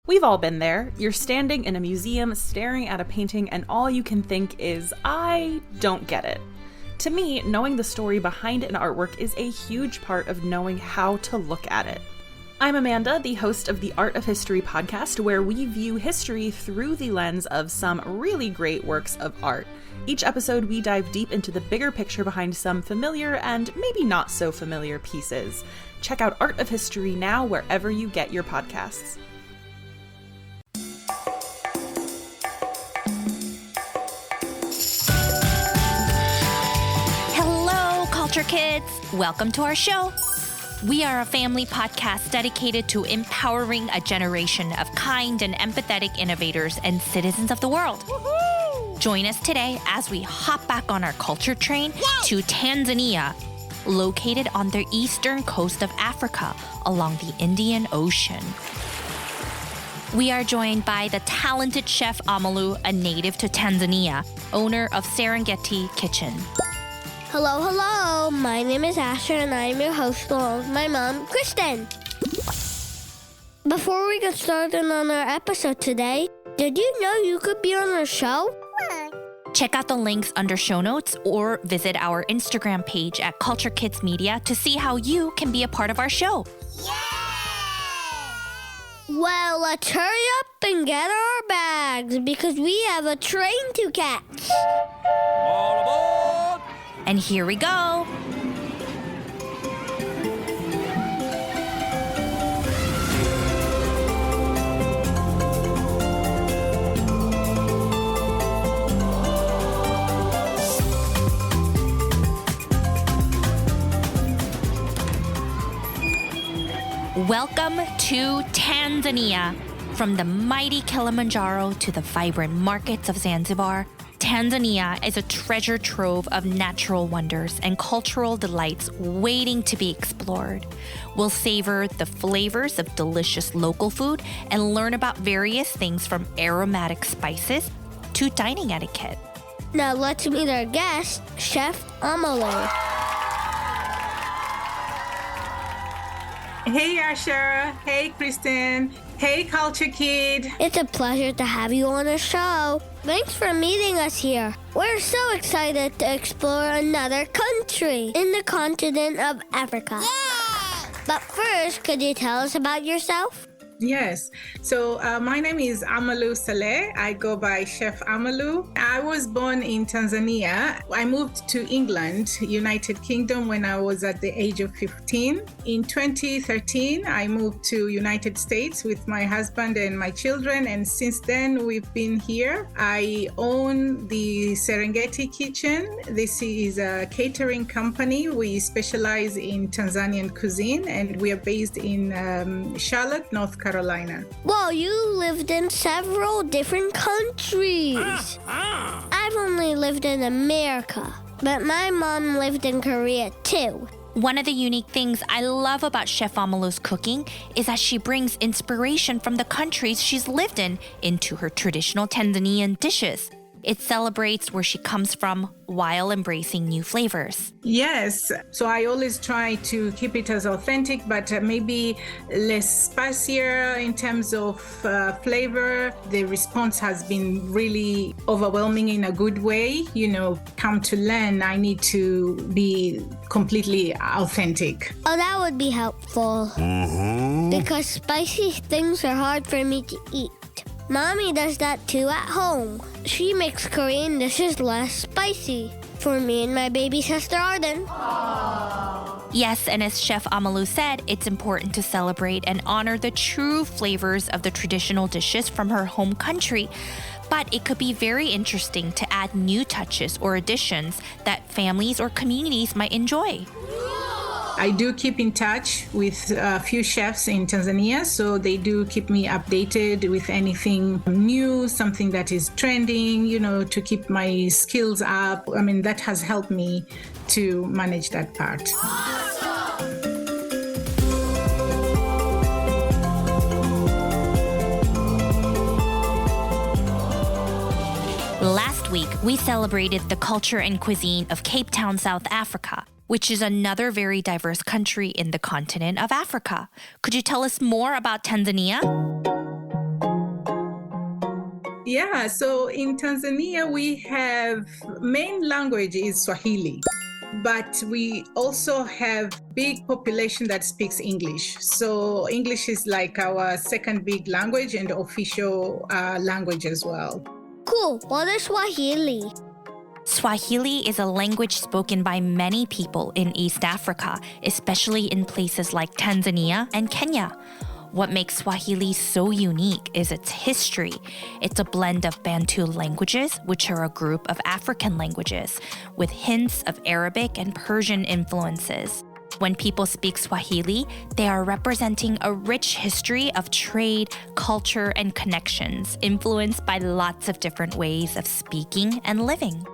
We've all been there. You're standing in a museum, staring at a painting, and all you can think is, I don't get it. To me, knowing the story behind an artwork is a huge part of knowing how to look at it. I'm Amanda, the host of the Art of History podcast, where we view history through the lens of some really great works of art. Each episode, we dive deep into the bigger picture behind some familiar and maybe not so familiar pieces. Check out Art of History now wherever you get your podcasts. Culture Kids, welcome to our show. We are a family podcast dedicated to empowering a generation of kind and empathetic innovators and citizens of the world. Woohoo! Join us today as we hop back on our culture train to Tanzania, located on the eastern coast of Africa along the Indian Ocean. We are joined by the talented Chef Ammalu, a native to Tanzania, owner of Serengeti Kitchen. Hello. My name is Asher and I am your host along with my mom, Kristen. Before we get started on our episode today, did you know you could be on our show? Check out the links under show notes or visit our Instagram page at Culture Kids Media to see how you can be a part of our show. Yay! Well, let's hurry up and get our bags because we have a train to catch. All aboard! And here we go. Welcome to Tanzania. From the mighty Kilimanjaro to the vibrant markets of Zanzibar, Tanzania is a treasure trove of natural wonders and cultural delights waiting to be explored. We'll savor the flavors of delicious local food and learn about various things from aromatic spices to dining etiquette. Now let's meet our guest, Chef Ammalu. Hey Asher, hey Kristen, hey Culture Kid. It's a pleasure to have you on the show. Thanks for meeting us here. We're so excited to explore another country in the continent of Africa. Yay! But first, could you tell us about yourself? Yes, so my name is Ammalu Saleh. I go by Chef Ammalu. I was born in Tanzania. I moved to England, United Kingdom, when I was at the age of 15. In 2013, I moved to United States with my husband and my children, and since then we've been here. I own the Serengeti Kitchen. This is a catering company. We specialize in Tanzanian cuisine, and we are based in Charlotte, North Carolina. Well, you lived in several different countries. I've only lived in America, but my mom lived in Korea too. One of the unique things I love about Chef Ammalu's cooking is that she brings inspiration from the countries she's lived in into her traditional Tanzanian dishes. It celebrates where she comes from while embracing new flavors. Yes, so I always try to keep it as authentic, but maybe less spicier in terms of flavor. The response has been really overwhelming in a good way. Come to learn, I need to be completely authentic. Oh, that would be helpful. Because spicy things are hard for me to eat. Mommy does that too at home. She makes Korean dishes less spicy for me and my baby sister Arden. Yes, and as Chef Ammalu said, it's important to celebrate and honor the true flavors of the traditional dishes from her home country. But it could be very interesting to add new touches or additions that families or communities might enjoy. I do keep in touch with a few chefs in Tanzania, so they do keep me updated with anything new, something that is trending, to keep my skills up. I mean, that has helped me to manage that part. Last week, we celebrated the culture and cuisine of Cape Town, South Africa, which is another very diverse country in the continent of Africa. Could you tell us more about Tanzania? Yeah, so in Tanzania, we have main language is Swahili, but we also have big population that speaks English. So English is like our second big language and official language as well. Cool. What is Swahili? Swahili is a language spoken by many people in East Africa, especially in places like Tanzania and Kenya. What makes Swahili so unique is its history. It's a blend of Bantu languages, which are a group of African languages, with hints of Arabic and Persian influences. When people speak Swahili, they are representing a rich history of trade, culture, and connections, influenced by lots of different ways of speaking and living.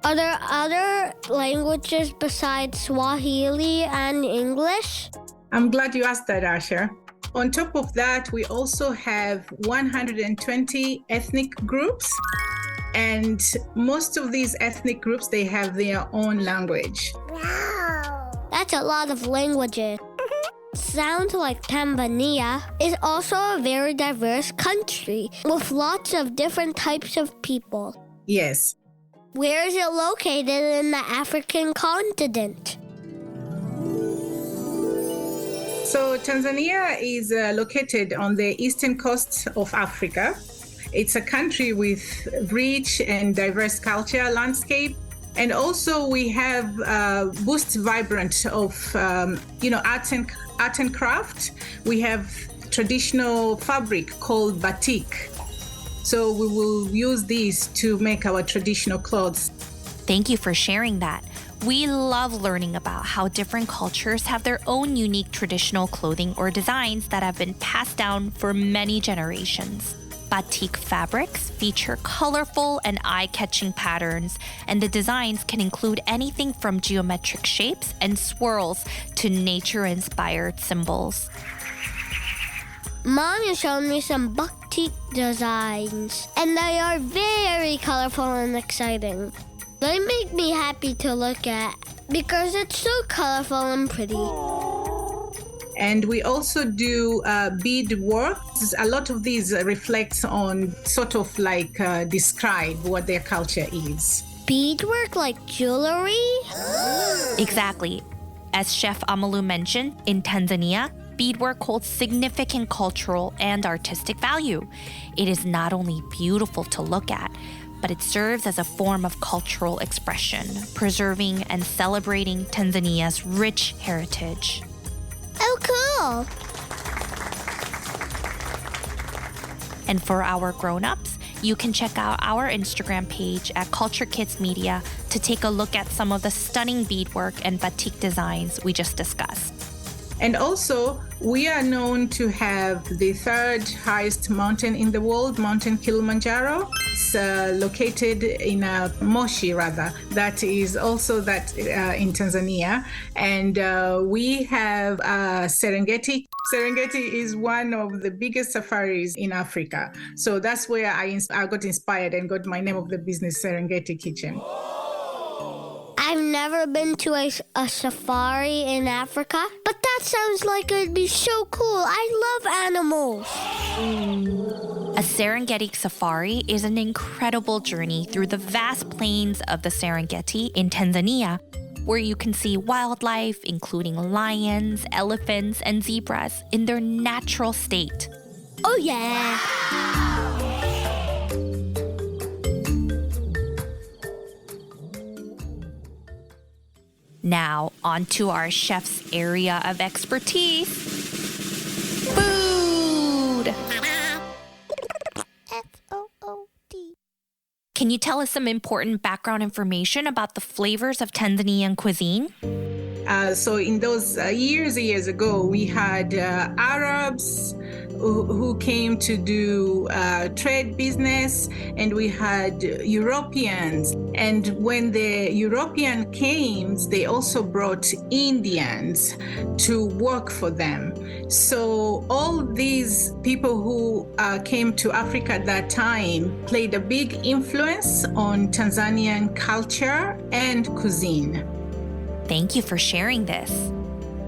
Are there other languages besides Swahili and English? I'm glad you asked that, Asher. On top of that, we also have 120 ethnic groups. And most of these ethnic groups, they have their own language. Wow. That's a lot of languages. Sounds like Tanzania is also a very diverse country with lots of different types of people. Yes. Where is it located in the African continent? So Tanzania is located on the eastern coast of Africa. It's a country with rich and diverse culture landscape. And also we have boosts vibrant of, art and craft. We have traditional fabric called batik. So we will use these to make our traditional clothes. Thank you for sharing that. We love learning about how different cultures have their own unique traditional clothing or designs that have been passed down for many generations. Batik fabrics feature colorful and eye-catching patterns, and the designs can include anything from geometric shapes and swirls to nature-inspired symbols. Mom is showing me some batik designs, and they are very colorful and exciting. They make me happy to look at because it's so colorful and pretty. And we also do bead work. A lot of these reflects on sort of like describe what their culture is. Beadwork like jewelry? Exactly. As Chef Ammalu mentioned, in Tanzania, beadwork holds significant cultural and artistic value. It is not only beautiful to look at, but it serves as a form of cultural expression, preserving and celebrating Tanzania's rich heritage. Oh, cool. And for our grown-ups, you can check out our Instagram page at Culture Kids Media to take a look at some of the stunning beadwork and batik designs we just discussed. And also, we are known to have the third highest mountain in the world, Mountain Kilimanjaro. It's located in Moshi, rather. That is also in Tanzania. And we have Serengeti. Serengeti is one of the biggest safaris in Africa. So that's where I got inspired and got my name of the business, Serengeti Kitchen. I've never been to a safari in Africa, but that sounds like it'd be so cool. I love animals. A Serengeti safari is an incredible journey through the vast plains of the Serengeti in Tanzania, where you can see wildlife, including lions, elephants, and zebras in their natural state. Oh, yeah. Now, on to our chef's area of expertise, food. F-O-O-D. Can you tell us some important background information about the flavors of Tanzanian cuisine? So in those years ago, we had Arabs who came to do trade business, and we had Europeans. And when the European came, they also brought Indians to work for them. So all these people who came to Africa at that time played a big influence on Tanzanian culture and cuisine. Thank you for sharing this.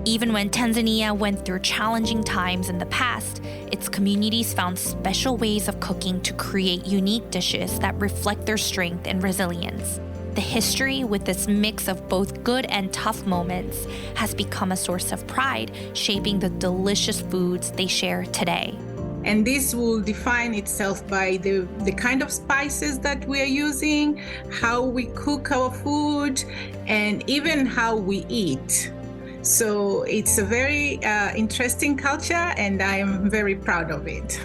Even when Tanzania went through challenging times in the past, its communities found special ways of cooking to create unique dishes that reflect their strength and resilience. The history, with its mix of both good and tough moments, has become a source of pride, shaping the delicious foods they share today. And this will define itself by the kind of spices that we are using, how we cook our food, and even how we eat. So it's a very interesting culture, and I am very proud of it.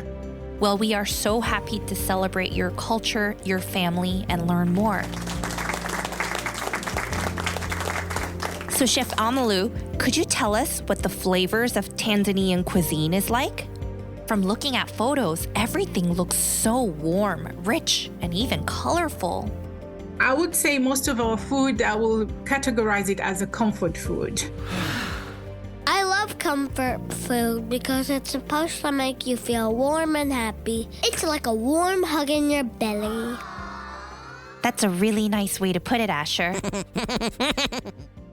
Well, we are so happy to celebrate your culture, your family, and learn more. So Chef Ammalu, could you tell us what the flavors of Tanzanian cuisine is like? From looking at photos, everything looks so warm, rich, and even colorful. I would say most of our food, I will categorize it as a comfort food. I love comfort food because it's supposed to make you feel warm and happy. It's like a warm hug in your belly. That's a really nice way to put it, Asher.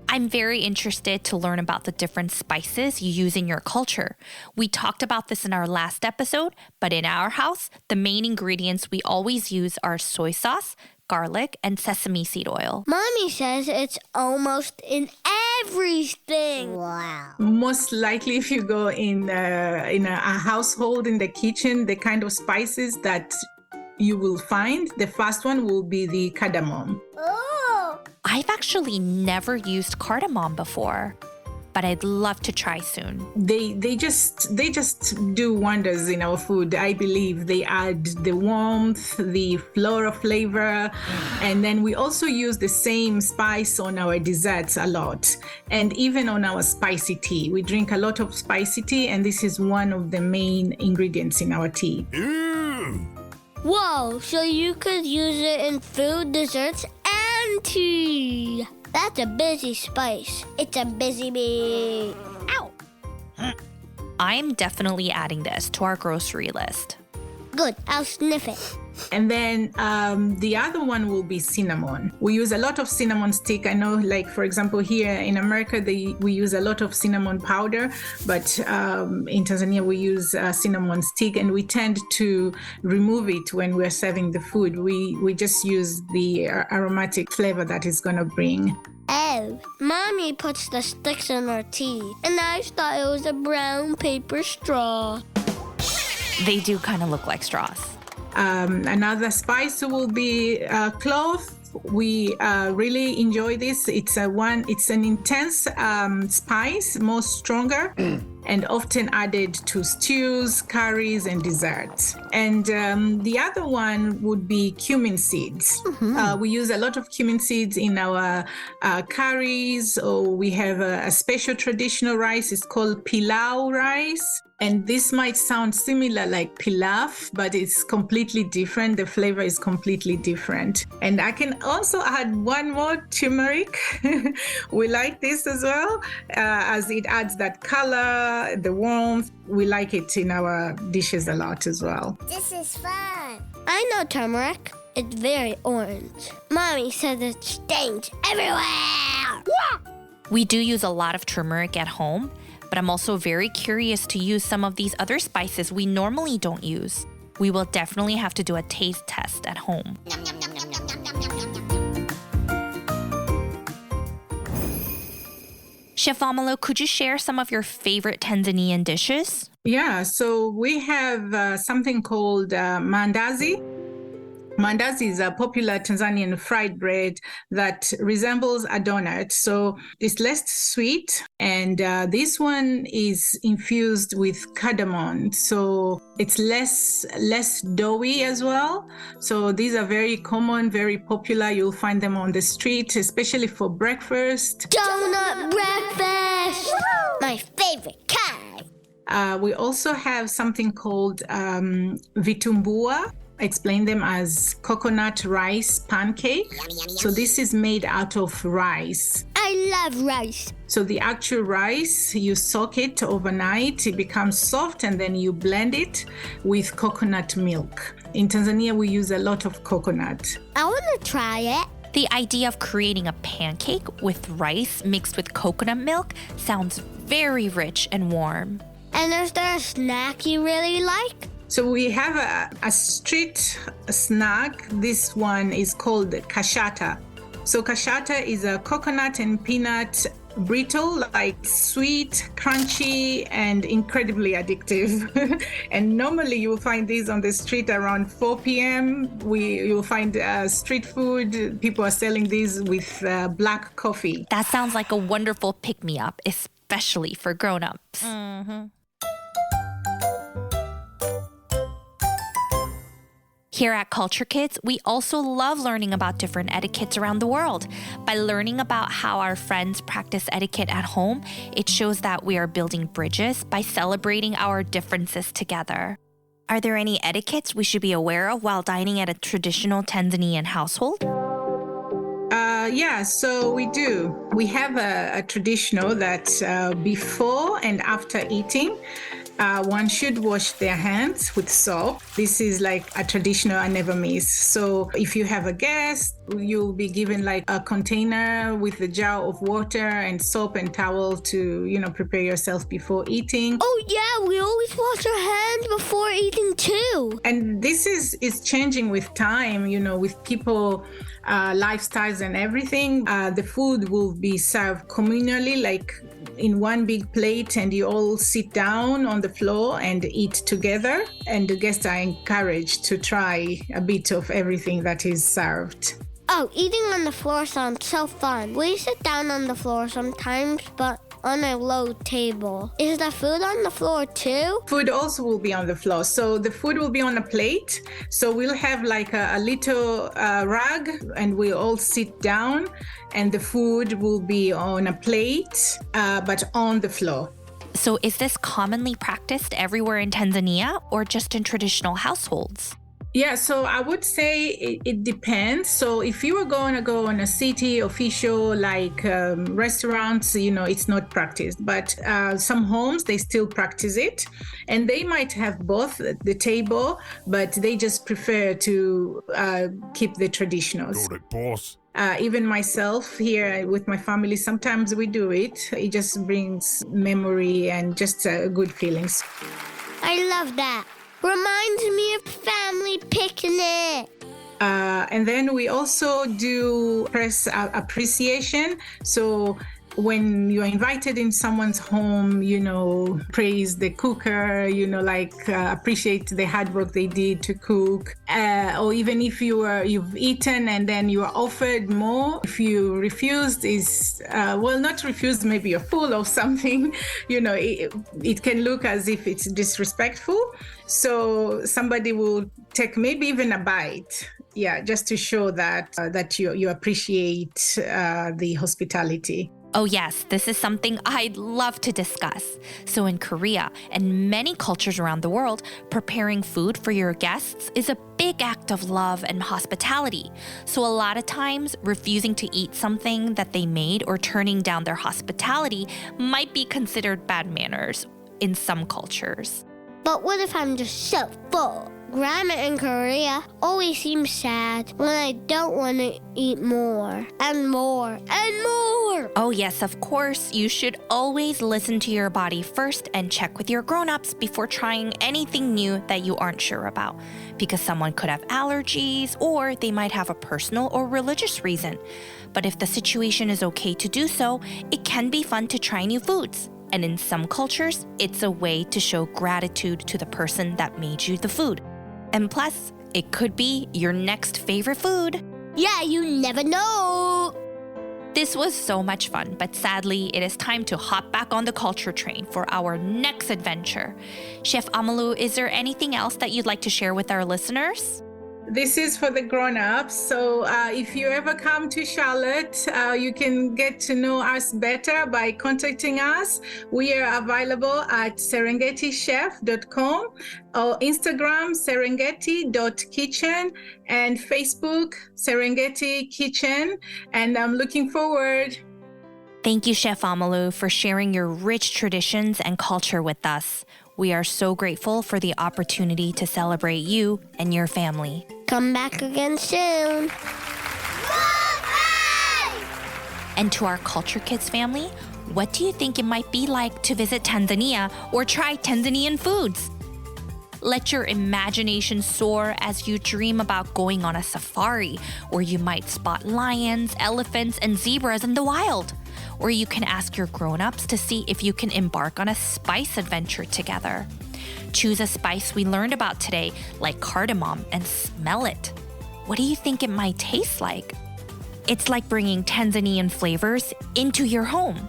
I'm very interested to learn about the different spices you use in your culture. We talked about this in our last episode, but in our house, the main ingredients we always use are soy sauce, garlic, and sesame seed oil. Mommy says it's almost in everything. Wow. Most likely, if you go in a household in the kitchen, the kind of spices that you will find, the first one will be the cardamom. I've actually never used cardamom before, but I'd love to try soon. They just do wonders in our food. I believe they add the warmth, the floral flavor, and then we also use the same spice on our desserts a lot, and even on our spicy tea. We drink a lot of spicy tea, and this is one of the main ingredients in our tea. Whoa, so you could use it in food, desserts, and tea. That's a busy spice. It's a busy bee. Ow. I'm definitely adding this to our grocery list. Good, I'll sniff it. And then the other one will be cinnamon. We use a lot of cinnamon stick. I know, like, for example, here in America, we use a lot of cinnamon powder, but in Tanzania, we use cinnamon stick, and we tend to remove it when we're serving the food. We just use the aromatic flavor that it's going to bring. Oh, Mommy puts the sticks in her tea, and I thought it was a brown paper straw. They do kind of look like straws. Another spice will be clove. We really enjoy this. It's an intense spice, more stronger, and often added to stews, curries, and desserts. And the other one would be cumin seeds. We use a lot of cumin seeds in our curries, or we have a special traditional rice. It's called pilau rice. And this might sound similar like pilaf, but it's completely different. The flavor is completely different. And I can also add one more, turmeric. We like this as well, as it adds that color, the warmth. We like it in our dishes a lot as well. This is fun. I know turmeric. It's very orange. Mommy says it stains everywhere. We do use a lot of turmeric at home, but I'm also very curious to use some of these other spices we normally don't use. We will definitely have to do a taste test at home. Chef Ammalu, could you share some of your favorite Tanzanian dishes? Yeah, so we have something called mandazi. Mandazi is a popular Tanzanian fried bread that resembles a donut. So it's less sweet. And this one is infused with cardamom. So it's less doughy as well. So these are very common, very popular. You'll find them on the street, especially for breakfast. Donut breakfast! My favorite kind. We also have something called vitumbua. I explain them as coconut rice pancake. So this is made out of rice. I love rice. So the actual rice, you soak it overnight, it becomes soft, and then you blend it with coconut milk. In Tanzania, we use a lot of coconut. I want to try it. The idea of creating a pancake with rice mixed with coconut milk sounds very rich and warm. And is there a snack you really like? So we have a street snack. This one is called kashata. So kashata is a coconut and peanut brittle, like sweet, crunchy, and incredibly addictive. And normally you will find these on the street around 4 p.m. You will find street food. People are selling these with black coffee. That sounds like a wonderful pick-me-up, especially for grown-ups. Here at Culture Kids, we also love learning about different etiquettes around the world. By learning about how our friends practice etiquette at home, it shows that we are building bridges by celebrating our differences together. Are there any etiquettes we should be aware of while dining at a traditional Tanzanian household? Yeah, so we do. We have a traditional that before and after eating, one should wash their hands with soap. This is like a traditional I never miss. So if you have a guest, you'll be given like a container with a jar of water and soap and towel to, prepare yourself before eating. Oh yeah, we always wash our hands before eating too. And this is changing with time, with people lifestyles and everything. The food will be served communally, like in one big plate, and you all sit down on the floor and eat together. And the guests are encouraged to try a bit of everything that is served. Oh, eating on the floor sounds so fun. We sit down on the floor sometimes, but on a low table. Is the food on the floor too? Food also will be on the floor. So the food will be on a plate. So we'll have like a little rug, and we'll all sit down, and the food will be on a plate, but on the floor. So is this commonly practiced everywhere in Tanzania or just in traditional households? Yeah, so I would say it depends. So if you are going to go on a city official like restaurants, it's not practiced. But some homes, they still practice it. And they might have both at the table, but they just prefer to keep the traditionals. Got it, boss. Even myself here with my family, sometimes we do it. It just brings memory and just good feelings. I love that. Reminds me of family picnic. And then we also do press appreciation. So when you're invited in someone's home, praise the cooker, appreciate the hard work they did to cook. Or even if you've eaten and then you are offered more, if you refused not refused, maybe you're full of something, it can look as if it's disrespectful. So somebody will take maybe even a bite. Yeah, just to show that you appreciate the hospitality. Oh yes, this is something I'd love to discuss. So in Korea and many cultures around the world, preparing food for your guests is a big act of love and hospitality. So a lot of times, refusing to eat something that they made or turning down their hospitality might be considered bad manners in some cultures. But what if I'm just so full? Grandma in Korea always seems sad when I don't want to eat more and more and more. Oh yes, of course. You should always listen to your body first and check with your grown-ups before trying anything new that you aren't sure about. Because someone could have allergies or they might have a personal or religious reason. But if the situation is okay to do so, it can be fun to try new foods. And in some cultures, it's a way to show gratitude to the person that made you the food. And plus, it could be your next favorite food. Yeah, you never know. This was so much fun, but sadly, it is time to hop back on the culture train for our next adventure. Chef Ammalu, is there anything else that you'd like to share with our listeners? This is for the grown-ups. So if you ever come to Charlotte, you can get to know us better by contacting us. We are available at serengetishef.com or Instagram serengeti.kitchen and Facebook Serengeti Kitchen. And I'm looking forward. Thank you, Chef Ammalu, for sharing your rich traditions and culture with us. We are so grateful for the opportunity to celebrate you and your family. Come back again soon. And to our Culture Kids family, What do you think it might be like to visit Tanzania or try Tanzanian foods? Let your imagination soar as you dream about going on a safari, where you might spot lions, elephants, and zebras in the wild. Or you can ask your grown-ups to see if you can embark on a spice adventure together. Choose a spice we learned about today, like cardamom, and smell it. What do you think it might taste like? It's like bringing Tanzanian flavors into your home.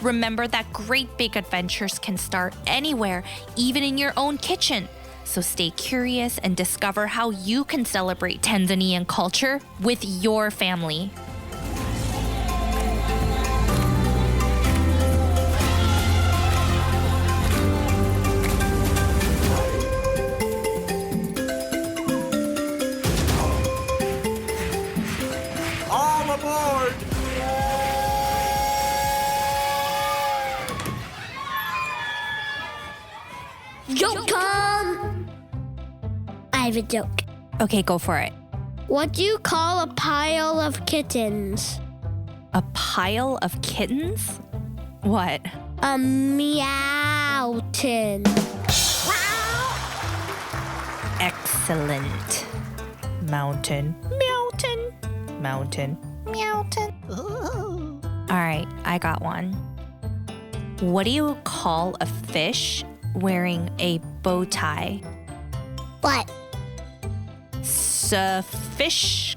Remember that great big adventures can start anywhere, even in your own kitchen. So stay curious and discover how you can celebrate Tanzanian culture with your family. All aboard! Joke time! I have a joke. Okay, go for it. What do you call a pile of kittens? A pile of kittens? What? A meowton. Excellent. Mountain. Mountain. Mountain. Mountain. All right, I got one. What do you call a fish wearing a bow tie? What? Sophisticated.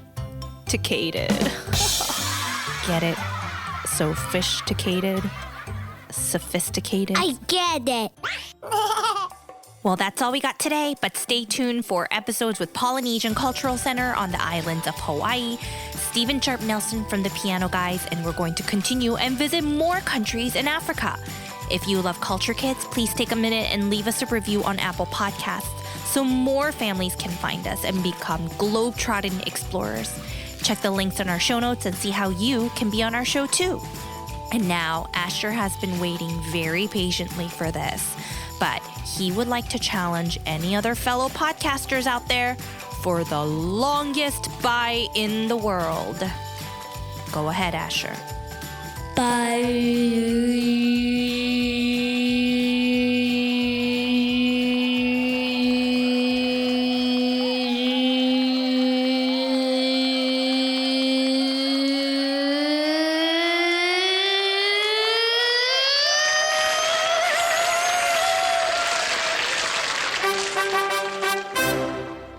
Get it? Sophisticated. Sophisticated. I get it. Well, that's all we got today, but stay tuned for episodes with Polynesian Cultural Center on the islands of Hawaii, Stephen Sharp Nelson from the Piano Guys, and we're going to continue and visit more countries in Africa. If you love Culture Kids, please take a minute and leave us a review on Apple Podcasts so more families can find us and become globe-trotting explorers. Check the links in our show notes and see how you can be on our show too. And now, Asher has been waiting very patiently for this, but he would like to challenge any other fellow podcasters out there for the longest bye in the world. Go ahead, Asher.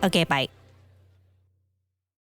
Okay, bye.